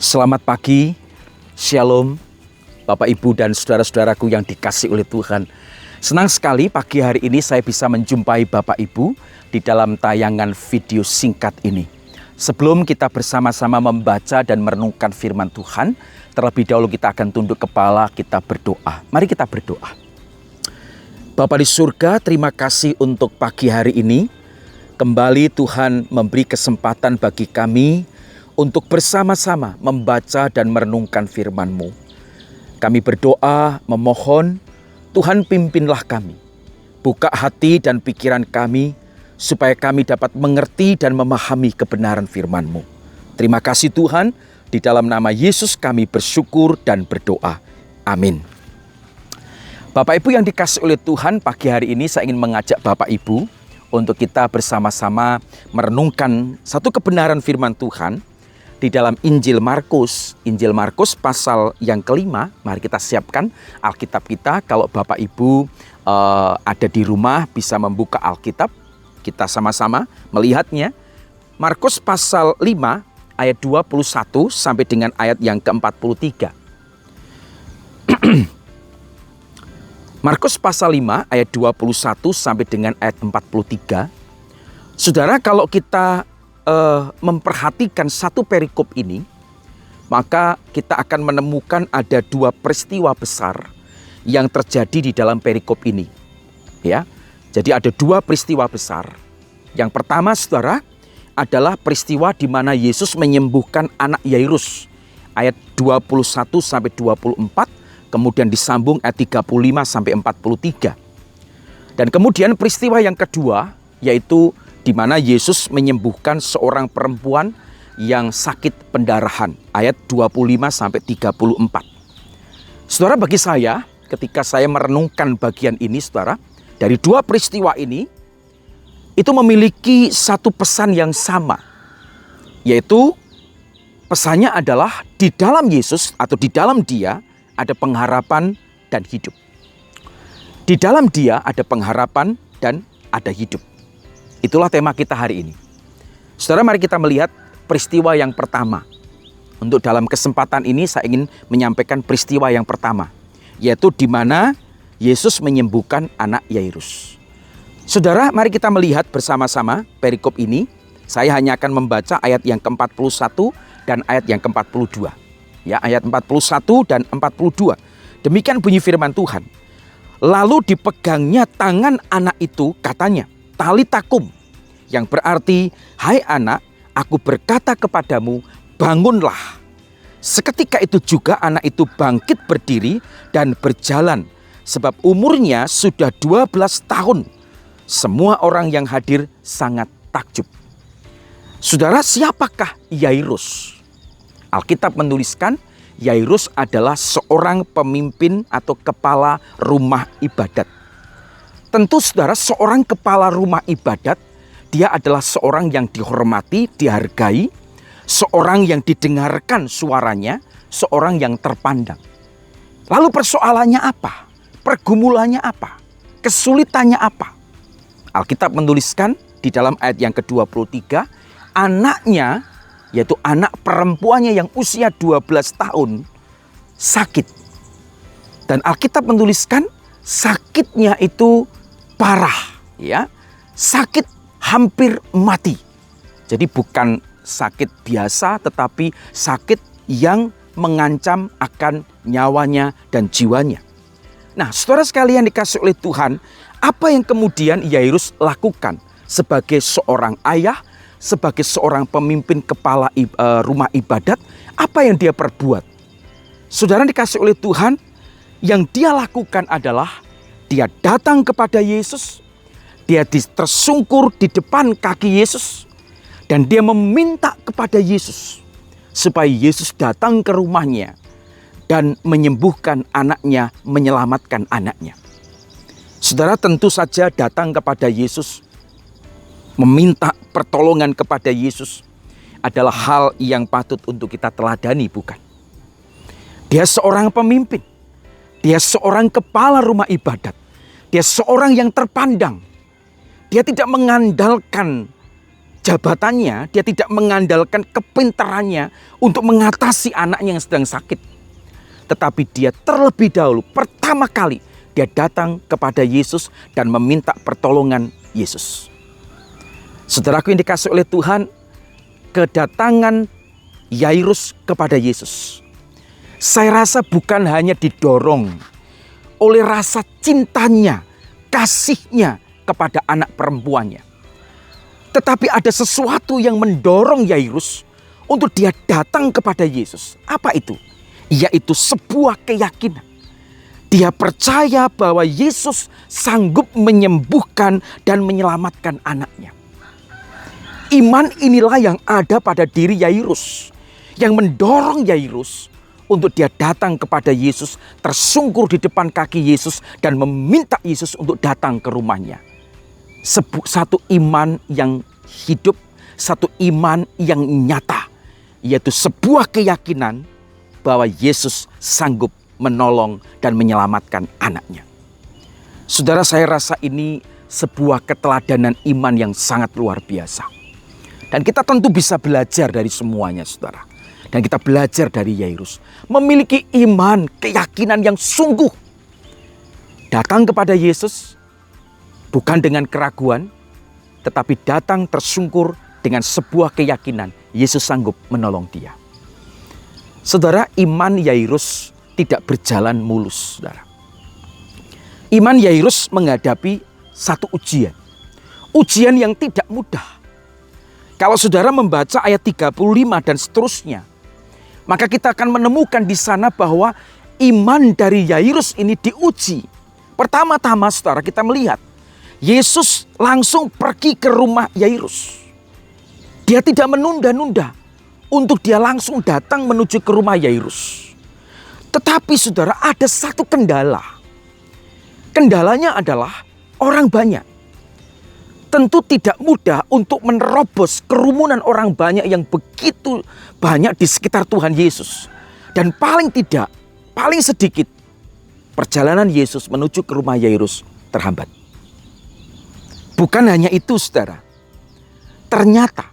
Selamat pagi, Shalom, Bapak Ibu dan saudara-saudaraku yang dikasihi oleh Tuhan. Senang sekali pagi hari ini saya bisa menjumpai Bapak Ibu di dalam tayangan video singkat ini. Sebelum kita bersama-sama membaca dan merenungkan firman Tuhan, terlebih dahulu kita akan tunduk kepala, kita berdoa. Mari kita berdoa. Bapa di surga, terima kasih untuk pagi hari ini. Kembali Tuhan memberi kesempatan bagi kami untuk bersama-sama membaca dan merenungkan firman-Mu. Kami berdoa, memohon, Tuhan pimpinlah kami. Buka hati dan pikiran kami, supaya kami dapat mengerti dan memahami kebenaran firman-Mu. Terima kasih Tuhan, di dalam nama Yesus kami bersyukur dan berdoa. Amin. Bapak Ibu yang dikasihi oleh Tuhan, pagi hari ini saya ingin mengajak Bapak Ibu untuk kita bersama-sama merenungkan satu kebenaran firman Tuhan di dalam Injil Markus pasal yang kelima. Mari kita siapkan Alkitab kita. Kalau Bapak Ibu ada di rumah bisa membuka Alkitab. Kita sama-sama melihatnya. Markus pasal 5 ayat 21 sampai dengan ayat yang ke-43. Markus pasal 5 ayat 21 sampai dengan ayat 43. Saudara, kalau kita memperhatikan satu perikop ini, maka kita akan menemukan ada dua peristiwa besar yang terjadi di dalam perikop ini. Ya, jadi ada dua peristiwa besar. Yang pertama, saudara, adalah peristiwa di mana Yesus menyembuhkan anak Yairus, ayat 21 sampai 24, kemudian disambung ayat 35 sampai 43. Dan kemudian peristiwa yang kedua, yaitu di mana Yesus menyembuhkan seorang perempuan yang sakit pendarahan, ayat 25 sampai 34. Saudara, bagi saya, ketika saya merenungkan bagian ini, saudara, dari dua peristiwa ini, itu memiliki satu pesan yang sama, yaitu pesannya adalah di dalam Yesus atau di dalam Dia ada pengharapan dan hidup. Di dalam Dia ada pengharapan dan ada hidup. Itulah tema kita hari ini. Saudara, mari kita melihat peristiwa yang pertama. Untuk dalam kesempatan ini saya ingin menyampaikan peristiwa yang pertama, yaitu di mana Yesus menyembuhkan anak Yairus. Saudara, mari kita melihat bersama-sama perikop ini. Saya hanya akan membaca ayat yang ke-41 dan ayat yang ke-42. Ya, ayat 41 dan 42. Demikian bunyi firman Tuhan. Lalu dipegangnya tangan anak itu, katanya, Talita kum, yang berarti, hai anak, aku berkata kepadamu, bangunlah. Seketika itu juga anak itu bangkit berdiri dan berjalan, sebab umurnya sudah 12 tahun. Semua orang yang hadir sangat takjub. Saudara, siapakah Yairus? Alkitab menuliskan Yairus adalah seorang pemimpin atau kepala rumah ibadat. Tentu saudara, seorang kepala rumah ibadat, dia adalah seorang yang dihormati, dihargai, seorang yang didengarkan suaranya, seorang yang terpandang. Lalu persoalannya apa? Pergumulannya apa? Kesulitannya apa? Alkitab menuliskan di dalam ayat yang ke-23, anaknya, yaitu anak perempuannya yang usia 12 tahun, sakit. Dan Alkitab menuliskan sakitnya itu parah, ya, sakit hampir mati. Jadi bukan sakit biasa, tetapi sakit yang mengancam akan nyawanya dan jiwanya. Nah, saudara sekalian dikasihi oleh Tuhan, apa yang kemudian Yairus lakukan sebagai seorang ayah, sebagai seorang pemimpin kepala rumah ibadat? Apa yang dia perbuat? Saudara dikasihi oleh Tuhan, yang dia lakukan adalah dia datang kepada Yesus, dia tersungkur di depan kaki Yesus, dan dia meminta kepada Yesus supaya Yesus datang ke rumahnya dan menyembuhkan anaknya, menyelamatkan anaknya. Saudara, tentu saja datang kepada Yesus, meminta pertolongan kepada Yesus adalah hal yang patut untuk kita teladani, bukan? Dia seorang pemimpin. Dia seorang kepala rumah ibadat. Dia seorang yang terpandang. Dia tidak mengandalkan jabatannya, dia tidak mengandalkan kepintarannya untuk mengatasi anaknya yang sedang sakit. Tetapi dia terlebih dahulu, pertama kali dia datang kepada Yesus dan meminta pertolongan Yesus. Saudaraku yang dikasihi oleh Tuhan, kedatangan Yairus kepada Yesus, saya rasa bukan hanya didorong oleh rasa cintanya, kasihnya kepada anak perempuannya. Tetapi ada sesuatu yang mendorong Yairus untuk dia datang kepada Yesus. Apa itu? Yaitu sebuah keyakinan. Dia percaya bahwa Yesus sanggup menyembuhkan dan menyelamatkan anaknya. Iman inilah yang ada pada diri Yairus, yang mendorong Yairus untuk dia datang kepada Yesus, tersungkur di depan kaki Yesus dan meminta Yesus untuk datang ke rumahnya. Satu iman yang hidup, satu iman yang nyata, yaitu sebuah keyakinan bahwa Yesus sanggup menolong dan menyelamatkan anaknya. Saudara, saya rasa ini sebuah keteladanan iman yang sangat luar biasa. Dan kita tentu bisa belajar dari semuanya, saudara. Dan kita belajar dari Yairus. Memiliki iman, keyakinan yang sungguh. Datang kepada Yesus bukan dengan keraguan, tetapi datang tersungkur dengan sebuah keyakinan. Yesus sanggup menolong dia. Saudara, iman Yairus tidak berjalan mulus, saudara. Iman Yairus menghadapi satu ujian. Ujian yang tidak mudah. Kalau saudara membaca ayat 35 dan seterusnya, maka kita akan menemukan di sana bahwa iman dari Yairus ini diuji. Pertama-tama saudara, kita melihat Yesus langsung pergi ke rumah Yairus. Dia tidak menunda-nunda untuk dia langsung datang menuju ke rumah Yairus. Tetapi saudara, ada satu kendala. Kendalanya adalah orang banyak. Tentu tidak mudah untuk menerobos kerumunan orang banyak yang begitu banyak di sekitar Tuhan Yesus. Dan paling tidak, paling sedikit, perjalanan Yesus menuju ke rumah Yairus terhambat. Bukan hanya itu, saudara. Ternyata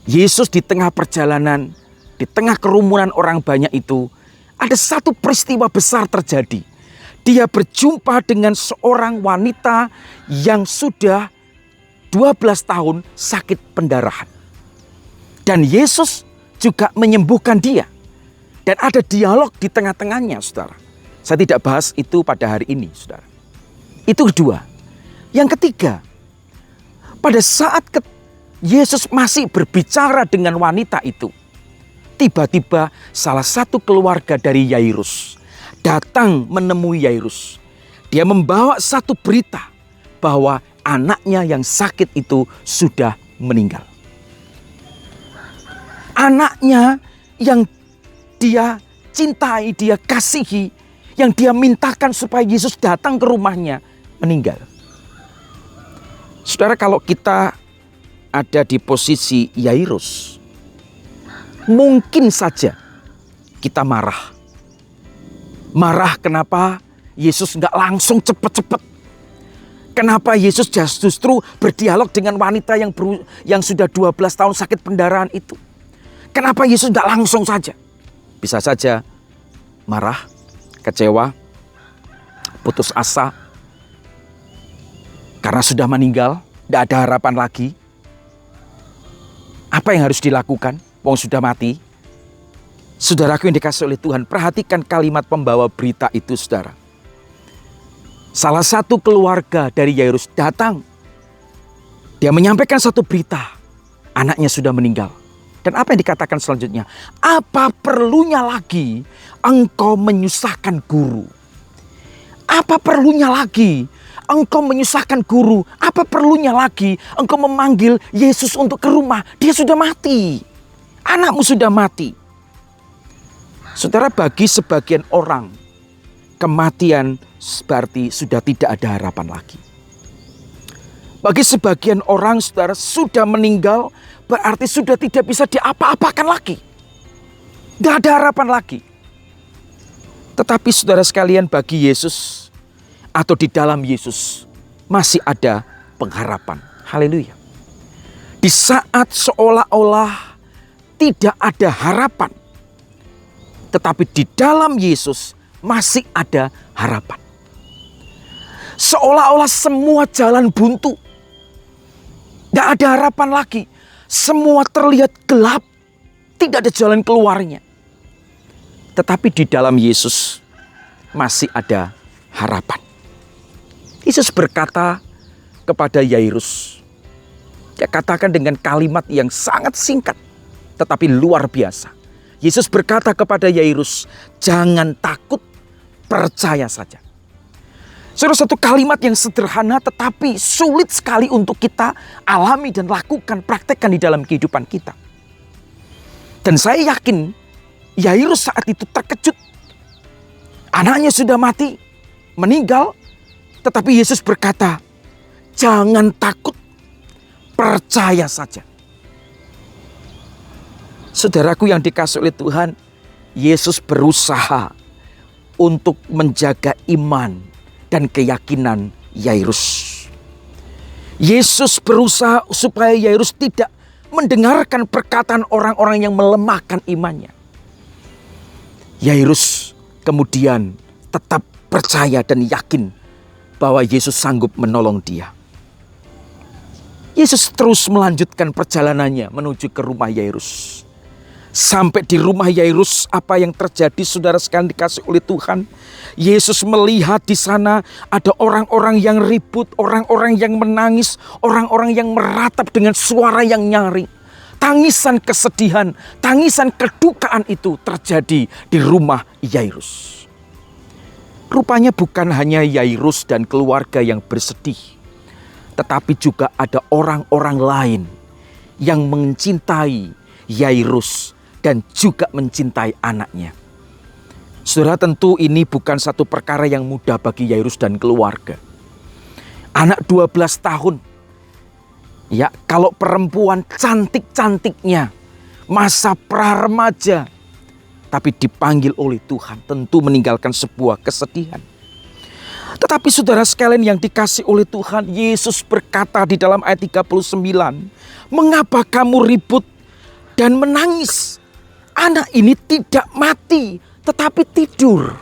Yesus di tengah perjalanan, di tengah kerumunan orang banyak itu, ada satu peristiwa besar terjadi. Dia berjumpa dengan seorang wanita yang sudah 12 tahun sakit pendarahan. Dan Yesus juga menyembuhkan dia. Dan ada dialog di tengah-tengahnya, saudara. Saya tidak bahas itu pada hari ini, saudara. Itu kedua. Yang ketiga, pada saat Yesus masih berbicara dengan wanita itu, tiba-tiba salah satu keluarga dari Yairus datang menemui Yairus. Dia membawa satu berita bahwa anaknya yang sakit itu sudah meninggal. Anaknya yang dia cintai, dia kasihi, yang dia mintakan supaya Yesus datang ke rumahnya, meninggal. Saudara, kalau kita ada di posisi Yairus, mungkin saja kita marah. Marah kenapa Yesus nggak langsung cepat-cepat. Kenapa Yesus justru berdialog dengan wanita yang sudah 12 tahun sakit pendarahan itu? Kenapa Yesus tidak langsung saja? Bisa saja marah, kecewa, putus asa. Karena sudah meninggal, tidak ada harapan lagi. Apa yang harus dilakukan? Wong sudah mati. Saudaraku yang dikasihi oleh Tuhan, perhatikan kalimat pembawa berita itu, saudara. Salah satu keluarga dari Yairus datang. Dia menyampaikan satu berita. Anaknya sudah meninggal. Dan apa yang dikatakan selanjutnya? Apa perlunya lagi engkau menyusahkan guru? Apa perlunya lagi engkau menyusahkan guru? Apa perlunya lagi engkau memanggil Yesus untuk ke rumah? Dia sudah mati. Anakmu sudah mati. Saudara, bagi sebagian orang, kematian berarti sudah tidak ada harapan lagi. Bagi sebagian orang, saudara, sudah meninggal berarti sudah tidak bisa diapa-apakan lagi. Tidak ada harapan lagi. Tetapi saudara sekalian, bagi Yesus atau di dalam Yesus masih ada pengharapan. Haleluya. Di Di saat seolah-olah tidak ada harapan, tetapi di dalam Yesus masih ada harapan. Seolah-olah semua jalan buntu, tidak ada harapan lagi. Semua terlihat gelap, tidak ada jalan keluarnya. Tetapi di dalam Yesus masih ada harapan. Yesus berkata kepada Yairus, dia katakan dengan kalimat yang sangat singkat tetapi luar biasa. Yesus berkata kepada Yairus, jangan takut, percaya saja. Saudara, satu kalimat yang sederhana tetapi sulit sekali untuk kita alami dan lakukan, praktekkan di dalam kehidupan kita. Dan saya yakin Yairus saat itu terkejut. Anaknya sudah mati, meninggal, tetapi Yesus berkata, jangan takut, percaya saja. Saudaraku yang dikasihi oleh Tuhan, Yesus berusaha untuk menjaga iman dan keyakinan Yairus. Yesus berusaha supaya Yairus tidak mendengarkan perkataan orang-orang yang melemahkan imannya. Yairus kemudian tetap percaya dan yakin bahwa Yesus sanggup menolong dia. Yesus terus melanjutkan perjalanannya menuju ke rumah Yairus. Sampai di rumah Yairus, apa yang terjadi saudara sekalian dikasih oleh Tuhan? Yesus melihat di sana ada orang-orang yang ribut, orang-orang yang menangis, orang-orang yang meratap dengan suara yang nyaring. Tangisan kesedihan, tangisan kedukaan itu terjadi di rumah Yairus. Rupanya bukan hanya Yairus dan keluarga yang bersedih, tetapi juga ada orang-orang lain yang mencintai Yairus dan juga mencintai anaknya. Saudara, tentu ini bukan satu perkara yang mudah bagi Yairus dan keluarga. Anak 12 tahun. Ya, kalau perempuan cantik-cantiknya, masa pra-remaja, tapi dipanggil oleh Tuhan, tentu meninggalkan sebuah kesedihan. Tetapi saudara sekalian yang dikasih oleh Tuhan, Yesus berkata di dalam ayat 39, mengapa kamu ribut dan menangis? Anak ini tidak mati, tetapi tidur.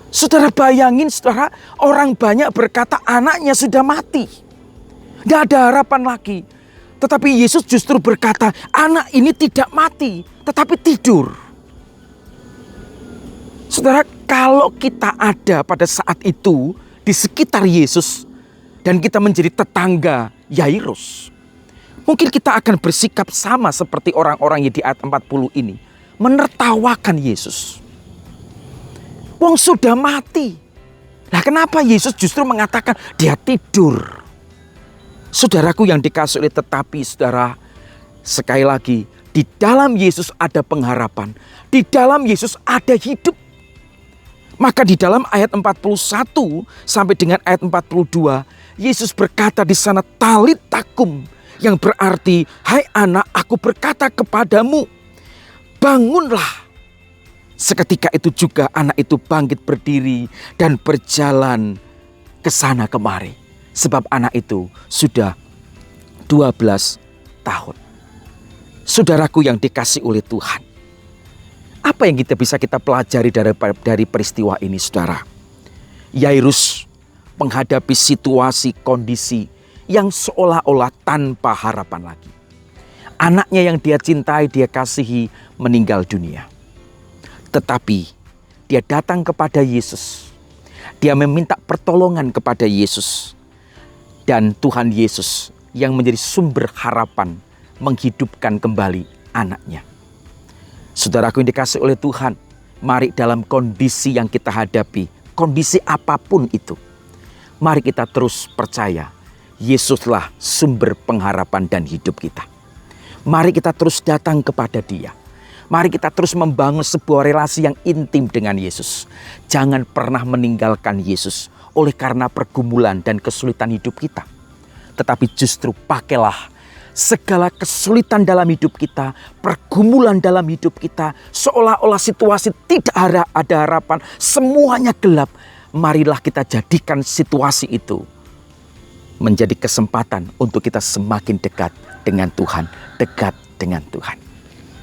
Saudara bayangin, saudara, orang banyak berkata anaknya sudah mati. Tidak ada harapan lagi. Tetapi Yesus justru berkata, anak ini tidak mati, tetapi tidur. Saudara, kalau kita ada pada saat itu di sekitar Yesus dan kita menjadi tetangga Yairus, mungkin kita akan bersikap sama seperti orang-orang yang di ayat 40 ini. Menertawakan Yesus. Wong sudah mati. Nah, kenapa Yesus justru mengatakan dia tidur? Saudaraku yang dikasihi oleh, tetapi saudara, sekali lagi, di dalam Yesus ada pengharapan. Di dalam Yesus ada hidup. Maka di dalam ayat 41 sampai dengan ayat 42, Yesus berkata di sana, talit takum, yang berarti, hai anak, aku berkata kepadamu, bangunlah. Seketika itu juga anak itu bangkit berdiri dan berjalan ke sana kemari. Sebab anak itu sudah 12 tahun. Saudaraku yang dikasihi oleh Tuhan, apa yang bisa kita pelajari dari peristiwa ini, saudara? Yairus menghadapi situasi kondisi yang seolah-olah tanpa harapan lagi. Anaknya yang dia cintai, dia kasihi, meninggal dunia. Tetapi dia datang kepada Yesus. Dia meminta pertolongan kepada Yesus. Dan Tuhan Yesus yang menjadi sumber harapan menghidupkan kembali anaknya. Saudaraku yang dikasihi oleh Tuhan, mari dalam kondisi yang kita hadapi, kondisi apapun itu, mari kita terus percaya Yesuslah sumber pengharapan dan hidup kita. Mari kita terus datang kepada Dia. Mari kita terus membangun sebuah relasi yang intim dengan Yesus. Jangan pernah meninggalkan Yesus oleh karena pergumulan dan kesulitan hidup kita. Tetapi justru pakailah segala kesulitan dalam hidup kita, pergumulan dalam hidup kita, seolah-olah situasi tidak ada harapan, semuanya gelap. Marilah kita jadikan situasi itu menjadi kesempatan untuk kita semakin dekat dengan Tuhan, dekat dengan Tuhan.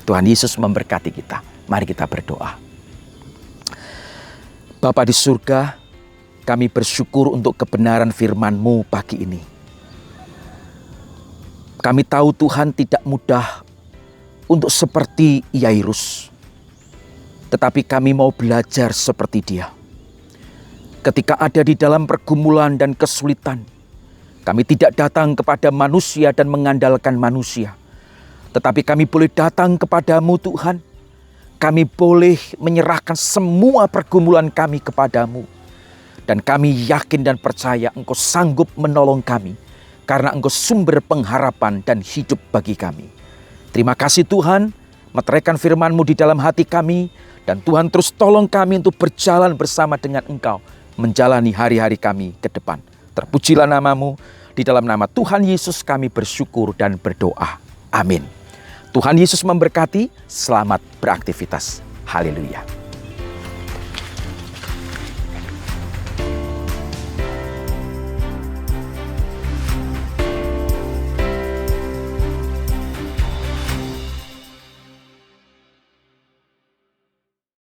Tuhan Yesus memberkati kita. Mari kita berdoa. Bapa di surga, kami bersyukur untuk kebenaran firman-Mu pagi ini. Kami tahu Tuhan tidak mudah untuk seperti Yairus. Tetapi kami mau belajar seperti dia. Ketika ada di dalam pergumulan dan kesulitan, kami tidak datang kepada manusia dan mengandalkan manusia. Tetapi kami boleh datang kepadamu Tuhan. Kami boleh menyerahkan semua pergumulan kami kepadamu. Dan kami yakin dan percaya Engkau sanggup menolong kami. Karena Engkau sumber pengharapan dan hidup bagi kami. Terima kasih Tuhan, meteraikan firman-Mu di dalam hati kami. Dan Tuhan terus tolong kami untuk berjalan bersama dengan Engkau. Menjalani hari-hari kami ke depan. Terpujilah nama-Mu. Di dalam nama Tuhan Yesus kami bersyukur dan berdoa. Amin. Tuhan Yesus memberkati. Selamat beraktivitas. Haleluya.